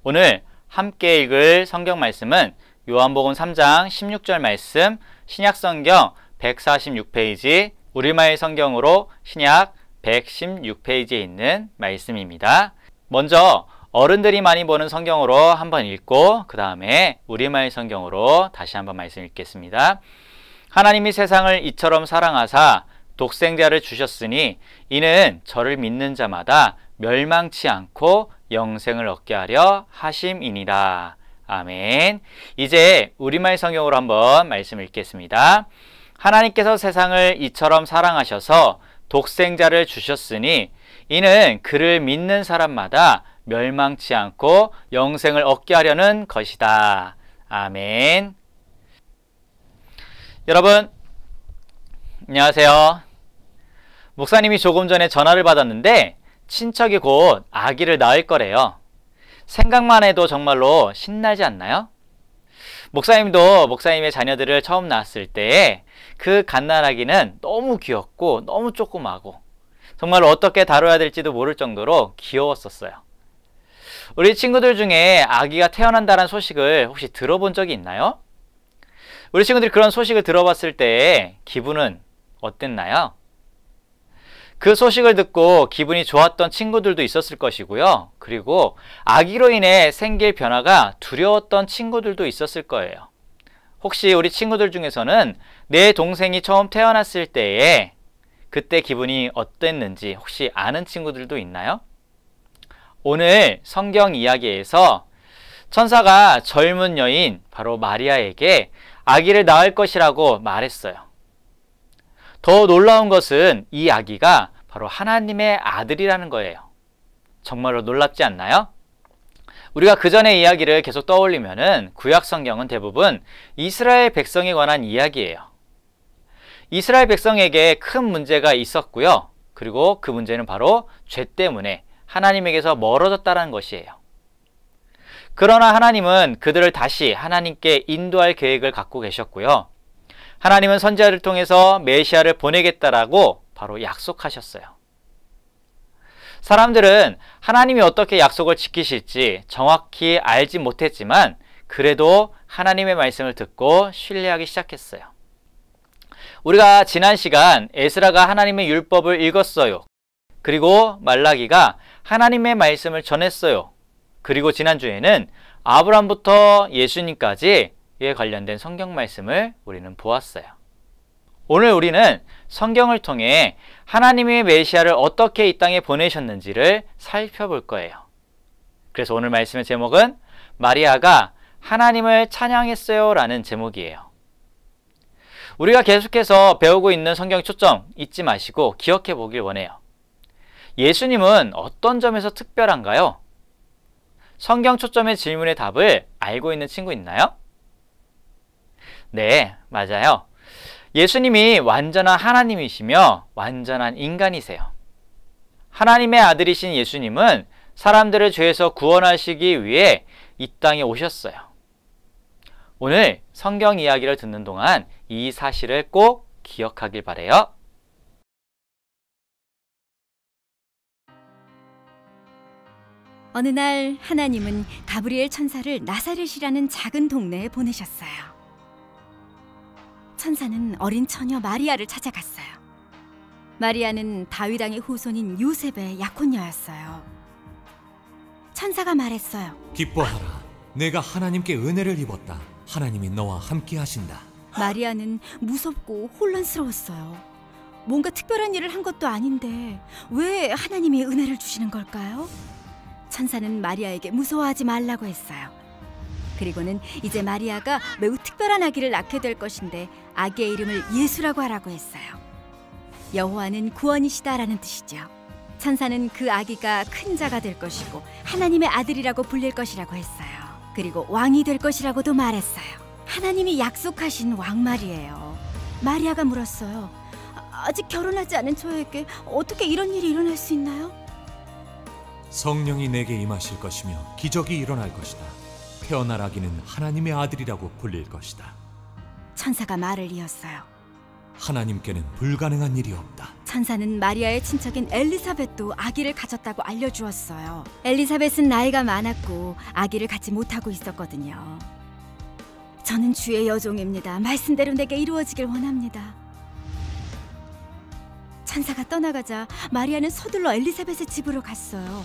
오늘 함께 읽을 성경 말씀은 요한복음 3장 16절 말씀, 신약성경 146페이지, 우리말 성경으로 신약 116페이지에 있는 말씀입니다. 먼저 어른들이 많이 보는 성경으로 한번 읽고 그 다음에 우리말 성경으로 다시 한번 말씀 읽겠습니다. 하나님이 세상을 이처럼 사랑하사 독생자를 주셨으니 이는 저를 믿는 자마다 멸망치 않고 영생을 얻게 하려 하심이니라. 아멘. 이제 우리말 성경으로 한번 말씀 읽겠습니다. 하나님께서 세상을 이처럼 사랑하셔서 독생자를 주셨으니 이는 그를 믿는 사람마다 멸망치 않고 영생을 얻게 하려는 것이다. 아멘. 여러분, 안녕하세요. 목사님이 조금 전에 전화를 받았는데 친척이 곧 아기를 낳을 거래요. 생각만 해도 정말로 신나지 않나요? 목사님도 목사님의 자녀들을 처음 낳았을 때 그 갓난아기는 너무 귀엽고 너무 조그마하고 정말 어떻게 다뤄야 될지도 모를 정도로 귀여웠었어요. 우리 친구들 중에 아기가 태어난다는 소식을 혹시 들어본 적이 있나요? 우리 친구들이 그런 소식을 들어봤을 때 기분은 어땠나요? 그 소식을 듣고 기분이 좋았던 친구들도 있었을 것이고요. 그리고 아기로 인해 생길 변화가 두려웠던 친구들도 있었을 거예요. 혹시 우리 친구들 중에서는 내 동생이 처음 태어났을 때에 그때 기분이 어땠는지 혹시 아는 친구들도 있나요? 오늘 성경 이야기에서 천사가 젊은 여인 바로 마리아에게 아기를 낳을 것이라고 말했어요. 더 놀라운 것은 이 아기가 바로 하나님의 아들이라는 거예요. 정말로 놀랍지 않나요? 우리가 그 전의 이야기를 계속 떠올리면은 구약 성경은 대부분 이스라엘 백성에 관한 이야기예요. 이스라엘 백성에게 큰 문제가 있었고요. 그리고 그 문제는 바로 죄 때문에 하나님에게서 멀어졌다는 것이에요. 그러나 하나님은 그들을 다시 하나님께 인도할 계획을 갖고 계셨고요. 하나님은 선지자를 통해서 메시아를 보내겠다라고 바로 약속하셨어요. 사람들은 하나님이 어떻게 약속을 지키실지 정확히 알지 못했지만 그래도 하나님의 말씀을 듣고 신뢰하기 시작했어요. 우리가 지난 시간 에스라가 하나님의 율법을 읽었어요. 그리고 말라기가 하나님의 말씀을 전했어요. 그리고 지난주에는 아브라함부터 예수님까지 이에 관련된 성경 말씀을 우리는 보았어요. 오늘 우리는 성경을 통해 하나님의 메시아를 어떻게 이 땅에 보내셨는지를 살펴볼 거예요. 그래서 오늘 말씀의 제목은 마리아가 하나님을 찬양했어요 라는 제목이에요. 우리가 계속해서 배우고 있는 성경 초점 잊지 마시고 기억해 보길 원해요. 예수님은 어떤 점에서 특별한가요? 성경 초점의 질문의 답을 알고 있는 친구 있나요? 네, 맞아요. 예수님이 완전한 하나님이시며 완전한 인간이세요. 하나님의 아들이신 예수님은 사람들을 죄에서 구원하시기 위해 이 땅에 오셨어요. 오늘 성경 이야기를 듣는 동안 이 사실을 꼭 기억하길 바라요. 어느 날 하나님은 가브리엘 천사를 나사렛이라는 작은 동네에 보내셨어요. 천사는 어린 처녀 마리아를 찾아갔어요. 마리아는 다윗 왕의 후손인 요셉의 약혼녀였어요. 천사가 말했어요. 기뻐하라. 내가 하나님께 은혜를 입었다. 하나님이 너와 함께 하신다. 마리아는 무섭고 혼란스러웠어요. 뭔가 특별한 일을 한 것도 아닌데 왜 하나님이 은혜를 주시는 걸까요? 천사는 마리아에게 무서워하지 말라고 했어요. 그리고는 이제 마리아가 매우 특별한 아기를 낳게 될 것인데 아기의 이름을 예수라고 하라고 했어요. 여호와는 구원이시다라는 뜻이죠. 천사는 그 아기가 큰 자가 될 것이고 하나님의 아들이라고 불릴 것이라고 했어요. 그리고 왕이 될 것이라고도 말했어요. 하나님이 약속하신 왕 말이에요. 마리아가 물었어요. 아직 결혼하지 않은 저에게 어떻게 이런 일이 일어날 수 있나요? 성령이 내게 임하실 것이며 기적이 일어날 것이다. 태어날 아기는 하나님의 아들이라고 불릴 것이다. 천사가 말을 이었어요. 하나님께는 불가능한 일이 없다. 천사는 마리아의 친척인 엘리사벳도 아기를 가졌다고 알려주었어요. 엘리사벳은 나이가 많았고 아기를 갖지 못하고 있었거든요. 저는 주의 여종입니다. 말씀대로 내게 이루어지길 원합니다. 천사가 떠나가자 마리아는 서둘러 엘리사벳의 집으로 갔어요.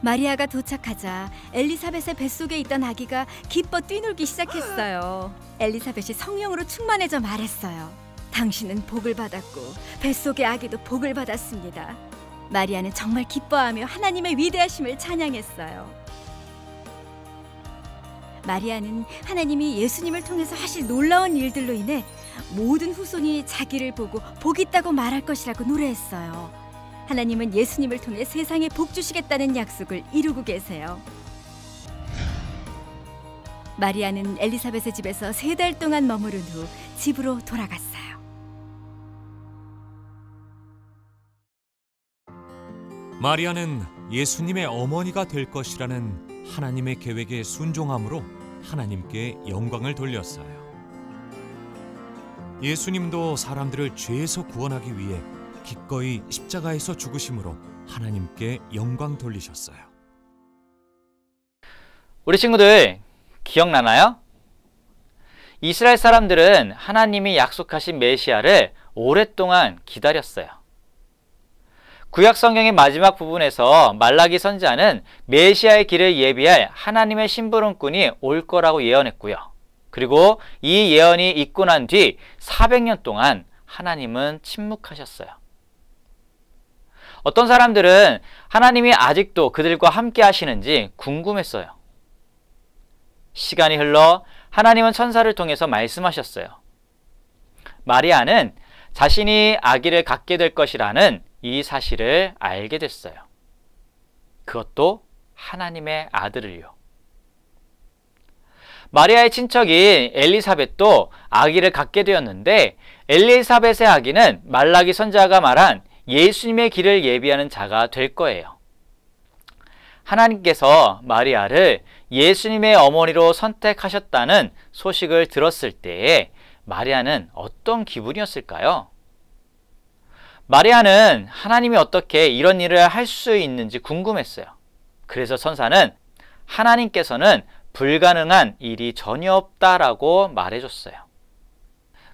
마리아가 도착하자 엘리사벳의 뱃속에 있던 아기가 기뻐 뛰놀기 시작했어요. 엘리사벳이 성령으로 충만해져 말했어요. 당신은 복을 받았고 뱃속의 아기도 복을 받았습니다. 마리아는 정말 기뻐하며 하나님의 위대하심을 찬양했어요. 마리아는 하나님이 예수님을 통해서 하실 놀라운 일들로 인해 모든 후손이 자기를 보고 복 있다고 말할 것이라고 노래했어요. 하나님은 예수님을 통해 세상에 복 주시겠다는 약속을 이루고 계세요. 마리아는 엘리사벳의 집에서 3달 동안 머무른 후 집으로 돌아갔어요. 마리아는 예수님의 어머니가 될 것이라는 하나님의 계획에 순종함으로 하나님께 영광을 돌렸어요. 예수님도 사람들을 죄에서 구원하기 위해 기꺼이 십자가에서 죽으심으로 하나님께 영광 돌리셨어요. 우리 친구들 기억나나요? 이스라엘 사람들은 하나님이 약속하신 메시아를 오랫동안 기다렸어요. 구약 성경의 마지막 부분에서 말라기 선지자는 메시아의 길을 예비할 하나님의 심부름꾼이 올 거라고 예언했고요. 그리고 이 예언이 있고 난 뒤 400년 동안 하나님은 침묵하셨어요. 어떤 사람들은 하나님이 아직도 그들과 함께 하시는지 궁금했어요. 시간이 흘러 하나님은 천사를 통해서 말씀하셨어요. 마리아는 자신이 아기를 갖게 될 것이라는 이 사실을 알게 됐어요. 그것도 하나님의 아들을요. 마리아의 친척인 엘리사벳도 아기를 갖게 되었는데 엘리사벳의 아기는 말라기 선지자가 말한 예수님의 길을 예비하는 자가 될 거예요. 하나님께서 마리아를 예수님의 어머니로 선택하셨다는 소식을 들었을 때에 마리아는 어떤 기분이었을까요? 마리아는 하나님이 어떻게 이런 일을 할 수 있는지 궁금했어요. 그래서 천사는 하나님께서는 불가능한 일이 전혀 없다라고 말해줬어요.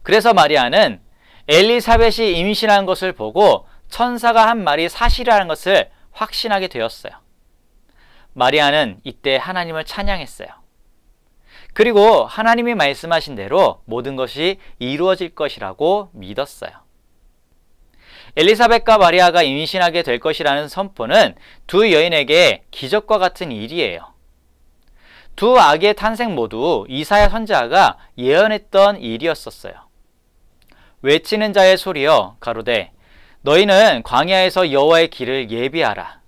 그래서 마리아는 엘리사벳이 임신한 것을 보고 천사가 한 말이 사실이라는 것을 확신하게 되었어요. 마리아는 이때 하나님을 찬양했어요. 그리고 하나님이 말씀하신 대로 모든 것이 이루어질 것이라고 믿었어요. 엘리사벳과 마리아가 임신하게 될 것이라는 선포는 두 여인에게 기적과 같은 일이에요. 두 아기의 탄생 모두 이사야 선지자가 예언했던 일이었었어요. 외치는 자의 소리여 가로되 너희는 광야에서 여호와의 길을 예비하라.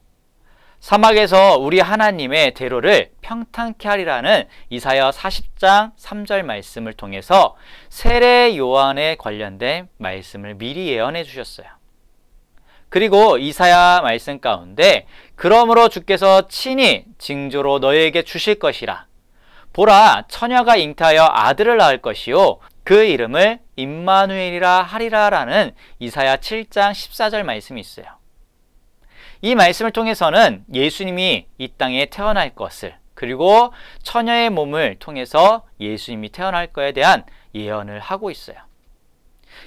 사막에서 우리 하나님의 대로를 평탄케 하리라는 이사야 40장 3절 말씀을 통해서 세례 요한에 관련된 말씀을 미리 예언해 주셨어요. 그리고 이사야 말씀 가운데 그러므로 주께서 친히 징조로 너희에게 주실 것이라. 보라 처녀가 잉태하여 아들을 낳을 것이요 그 이름을 임마누엘이라 하리라 라는 이사야 7장 14절 말씀이 있어요. 이 말씀을 통해서는 예수님이 이 땅에 태어날 것을 그리고 처녀의 몸을 통해서 예수님이 태어날 것에 대한 예언을 하고 있어요.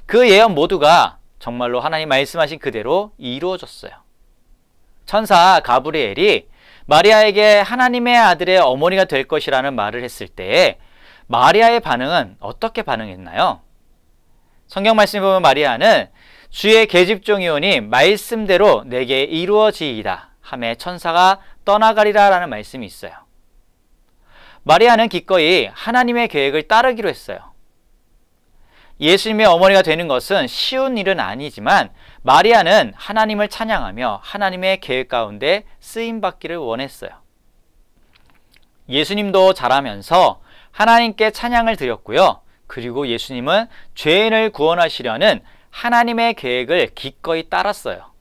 그 예언 모두가 정말로 하나님 말씀하신 그대로 이루어졌어요. 천사 가브리엘이 마리아에게 하나님의 아들의 어머니가 될 것이라는 말을 했을 때 마리아의 반응은 어떻게 반응했나요? 성경 말씀에 보면 마리아는 주의 계집종이오니 말씀대로 내게 이루어지이다 하매 천사가 떠나가리라 라는 말씀이 있어요. 마리아는 기꺼이 하나님의 계획을 따르기로 했어요. 예수님의 어머니가 되는 것은 쉬운 일은 아니지만 마리아는 하나님을 찬양하며 하나님의 계획 가운데 쓰임받기를 원했어요. 예수님도 자라면서 하나님께 찬양을 드렸고요. 그리고 예수님은 죄인을 구원하시려는 하나님의 계획을 기꺼이 따랐어요.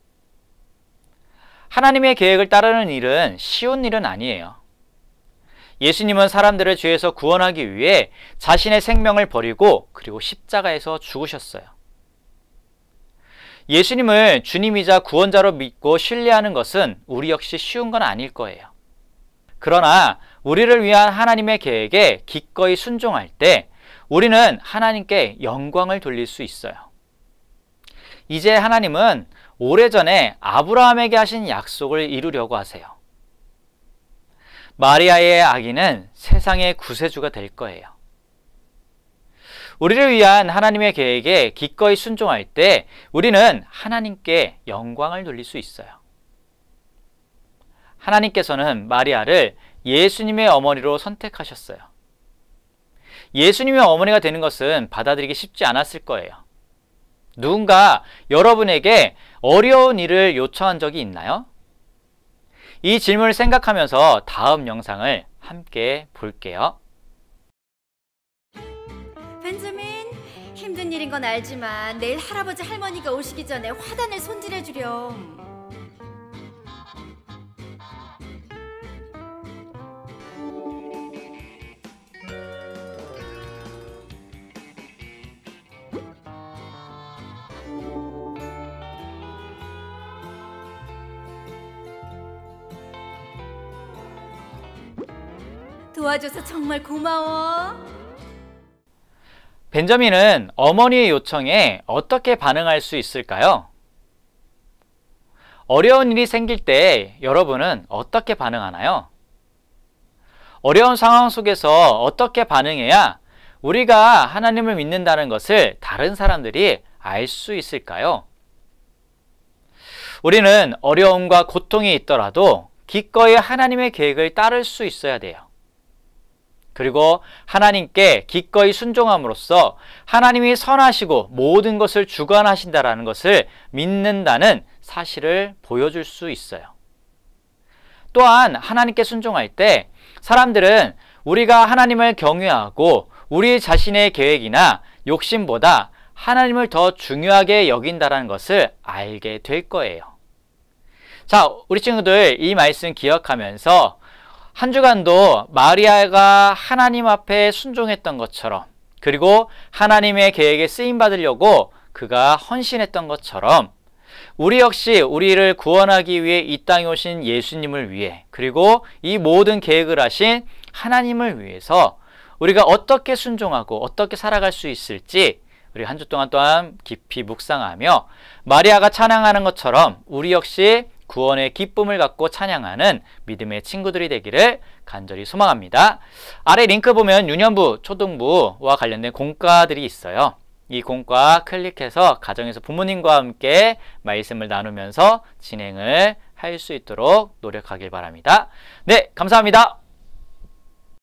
하나님의 계획을 따르는 일은 쉬운 일은 아니에요. 예수님은 사람들을 죄에서 구원하기 위해 자신의 생명을 버리고 그리고 십자가에서 죽으셨어요. 예수님을 주님이자 구원자로 믿고 신뢰하는 것은 우리 역시 쉬운 건 아닐 거예요. 그러나 우리를 위한 하나님의 계획에 기꺼이 순종할 때 우리는 하나님께 영광을 돌릴 수 있어요. 이제 하나님은 오래전에 아브라함에게 하신 약속을 이루려고 하세요. 마리아의 아기는 세상의 구세주가 될 거예요. 우리를 위한 하나님의 계획에 기꺼이 순종할 때 우리는 하나님께 영광을 돌릴 수 있어요. 하나님께서는 마리아를 예수님의 어머니로 선택하셨어요. 예수님의 어머니가 되는 것은 받아들이기 쉽지 않았을 거예요. 누군가 여러분에게 어려운 일을 요청한 적이 있나요? 이 질문을 생각하면서 다음 영상을 함께 볼게요. 벤저민, 힘든 일인 건 알지만 내일 할아버지 할머니가 오시기 전에 화단을 손질해 주렴. 도와줘서 정말 고마워. 벤저민은 어머니의 요청에 어떻게 반응할 수 있을까요? 어려운 일이 생길 때 여러분은 어떻게 반응하나요? 어려운 상황 속에서 어떻게 반응해야 우리가 하나님을 믿는다는 것을 다른 사람들이 알 수 있을까요? 우리는 어려움과 고통이 있더라도 기꺼이 하나님의 계획을 따를 수 있어야 돼요. 그리고 하나님께 기꺼이 순종함으로써 하나님이 선하시고 모든 것을 주관하신다라는 것을 믿는다는 사실을 보여줄 수 있어요. 또한 하나님께 순종할 때 사람들은 우리가 하나님을 경외하고 우리 자신의 계획이나 욕심보다 하나님을 더 중요하게 여긴다는 것을 알게 될 거예요. 자, 우리 친구들 이 말씀 기억하면서 한 주간도 마리아가 하나님 앞에 순종했던 것처럼, 그리고 하나님의 계획에 쓰임받으려고 그가 헌신했던 것처럼 우리 역시 우리를 구원하기 위해 이 땅에 오신 예수님을 위해, 그리고 이 모든 계획을 하신 하나님을 위해서 우리가 어떻게 순종하고 어떻게 살아갈 수 있을지 우리 한 주 동안 또한 깊이 묵상하며 마리아가 찬양하는 것처럼 우리 역시 구원의 기쁨을 갖고 찬양하는 믿음의 친구들이 되기를 간절히 소망합니다. 아래 링크 보면 유년부, 초등부와 관련된 공과들이 있어요. 이 공과 클릭해서 가정에서 부모님과 함께 말씀을 나누면서 진행을 할 수 있도록 노력하길 바랍니다. 네, 감사합니다.